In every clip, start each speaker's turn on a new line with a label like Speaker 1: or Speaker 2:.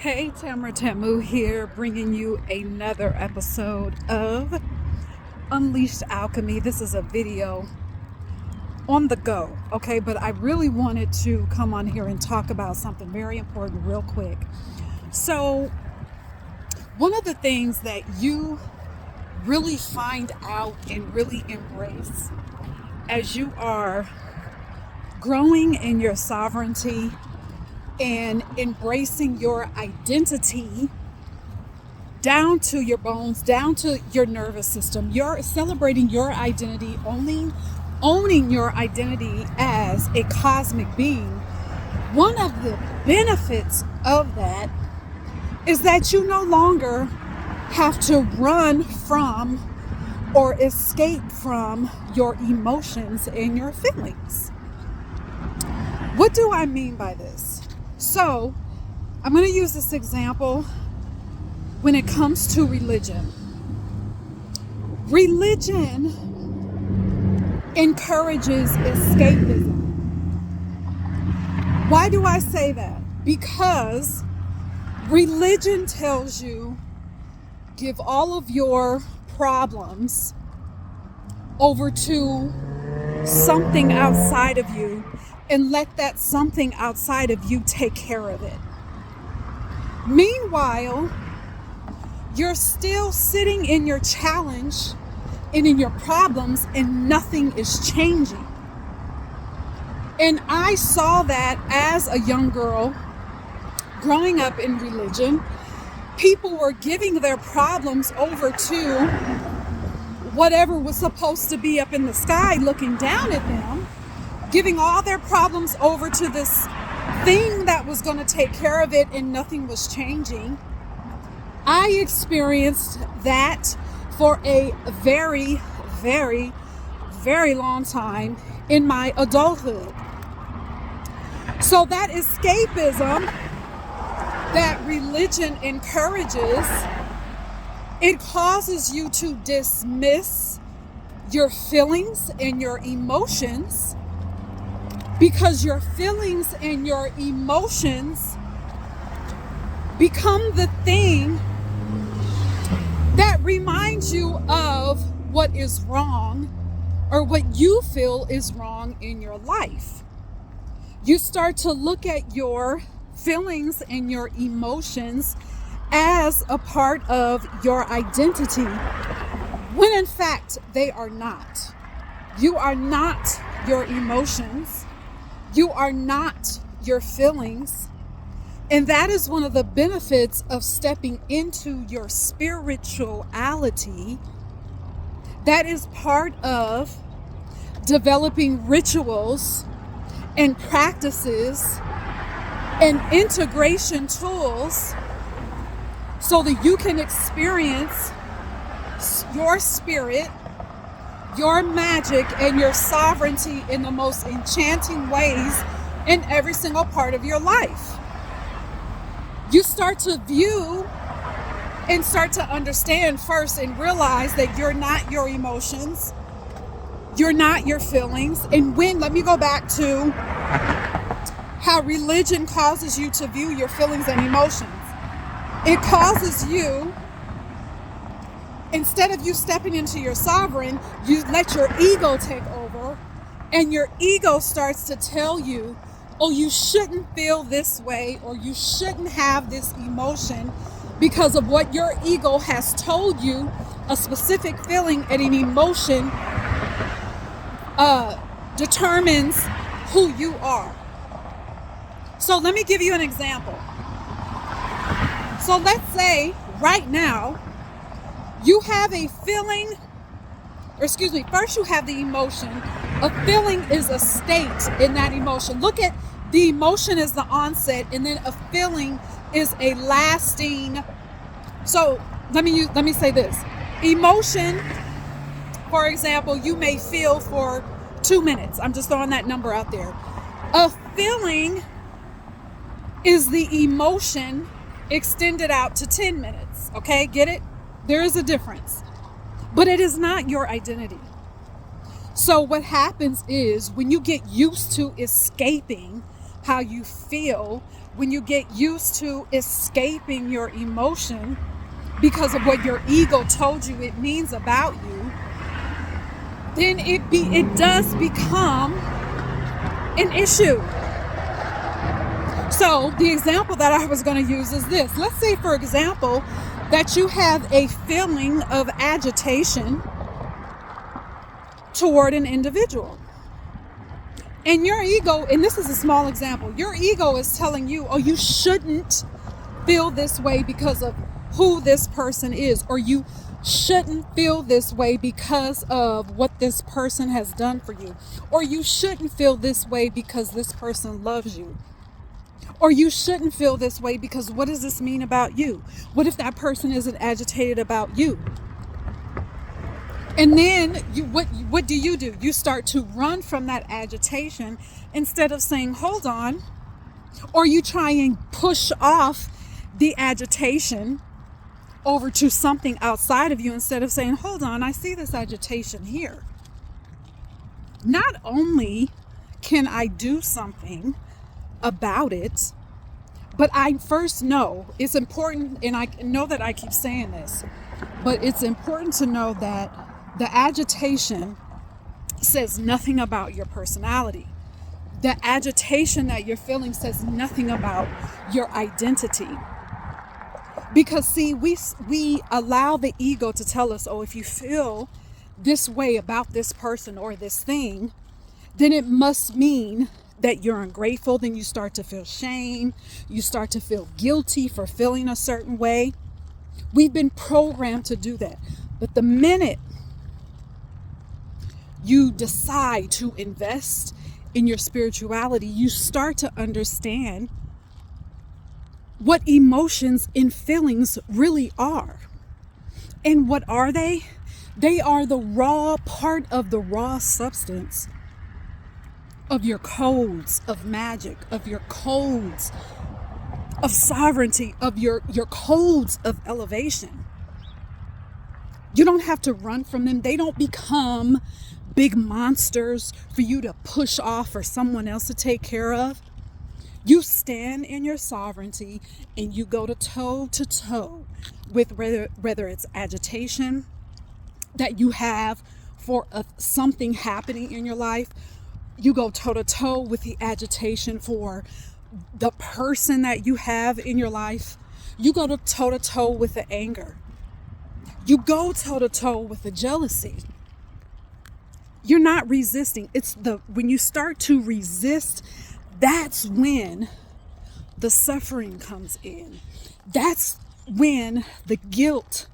Speaker 1: Hey, Tamara Tamu here, bringing you another episode of Unleashed Alchemy. This is a video on the go, okay? But I really wanted to come on here and talk about something very important real quick. So, one of the things that you really find out and really embrace as you are growing in your sovereignty and embracing your identity down to your bones, down to your nervous system. You're celebrating your identity, owning your identity as a cosmic being. One of the benefits of that is that you no longer have to run from or escape from your emotions and your feelings. What do I mean by this? So, I'm going to use this example when it comes to religion. Religion encourages escapism. Why do I say that? Because religion tells you, give all of your problems over to something outside of you and let that something outside of you take care of it. Meanwhile, you're still sitting in your challenge and in your problems and nothing is changing. And I saw that as a young girl growing up in religion. People were giving their problems over to whatever was supposed to be up in the sky looking down at them, giving all their problems over to this thing that was going to take care of it, and nothing was changing. I experienced that for a very, very, very long time in my adulthood. So that escapism that religion encourages, it causes you to dismiss your feelings and your emotions, because your feelings and your emotions become the thing that reminds you of what is wrong or what you feel is wrong in your life. You start to look at your feelings and your emotions as a part of your identity, when in fact they are not. You are not your emotions. You are not your feelings. And that is one of the benefits of stepping into your spirituality. That is part of developing rituals and practices and integration tools so that you can experience your spirit, your magic, and your sovereignty in the most enchanting ways in every single part of your life. You start to view and start to understand first and realize that you're not your emotions, you're not your feelings. And let me go back to how religion causes you to view your feelings and emotions. It causes you, instead of you stepping into your sovereign, you let your ego take over, and your ego starts to tell you, oh, you shouldn't feel this way, or you shouldn't have this emotion because of what your ego has told you a specific feeling and an emotion determines who you are. So let me give you an example. So let's say right now you have a feeling, first you have the emotion. A feeling is a state in that emotion. Look at the emotion as the onset, and then a feeling is a lasting. So let me say this. Emotion, for example, you may feel for 2 minutes. I'm just throwing that number out there. A feeling is the emotion extended out to 10 minutes. Okay, get it? There is a difference. But it is not your identity. So what happens is when you get used to escaping how you feel, when you get used to escaping your emotion because of what your ego told you it means about you, then it does become an issue. So the example that I was going to use is this. Let's say, for example, that you have a feeling of agitation toward an individual. And your ego, and this is a small example, your ego is telling you, oh, you shouldn't feel this way because of who this person is, or you shouldn't feel this way because of what this person has done for you, or you shouldn't feel this way because this person loves you, or you shouldn't feel this way because what does this mean about you? What if that person isn't agitated about you? And then what do? You start to run from that agitation instead of saying, hold on, or you try and push off the agitation over to something outside of you instead of saying, hold on, I see this agitation here. Not only can I do something about it, but I first know it's important, and I know that I keep saying this, but it's important to know that the agitation says nothing about your personality. The agitation that you're feeling says nothing about your identity. Because see, we allow the ego to tell us, oh, if you feel this way about this person or this thing, then it must mean that you're ungrateful. Then you start to feel shame. You start to feel guilty for feeling a certain way. We've been programmed to do that. But the minute you decide to invest in your spirituality, you start to understand what emotions and feelings really are. And what are they? They are the raw part of the raw substance of your codes of magic, of your codes of sovereignty, of your codes of elevation. You don't have to run from them. They don't become big monsters for you to push off or someone else to take care of. You stand in your sovereignty and you go toe to toe with whether it's agitation that you have for something happening in your life. You go toe to toe with the agitation for the person that you have in your life. You go toe to toe with the anger. You go toe to toe with the jealousy. You're not resisting. When you start to resist, that's when the suffering comes in. That's when the guilt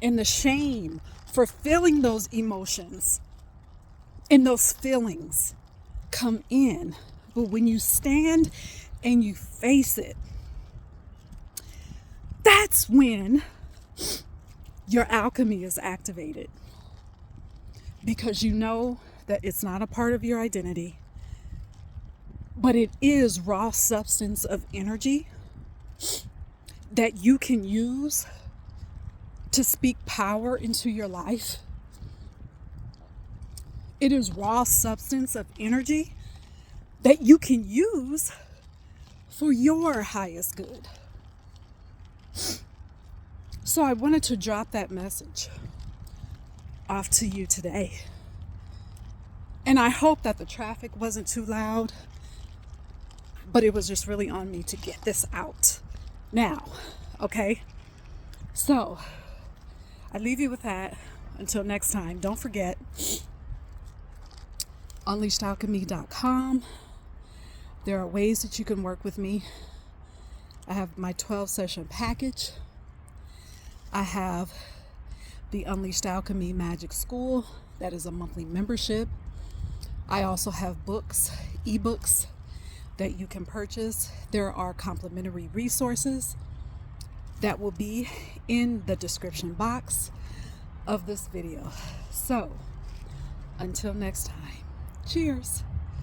Speaker 1: and the shame for feeling those emotions and those feelings come in. But when you stand and you face it, that's when your alchemy is activated. Because you know that it's not a part of your identity, but it is raw substance of energy that you can use to speak power into your life. It is raw substance of energy that you can use for your highest good. So I wanted to drop that message off to you today. And I hope that the traffic wasn't too loud, but it was just really on me to get this out now, okay? So I leave you with that. Until next time, don't forget, unleashedalchemy.com. There are ways that you can work with me. I have my 12-session package. I have the Unleashed Alchemy Magic School. That is a monthly membership. I also have books, ebooks that you can purchase. There are complimentary resources that will be in the description box of this video. So, until next time, cheers.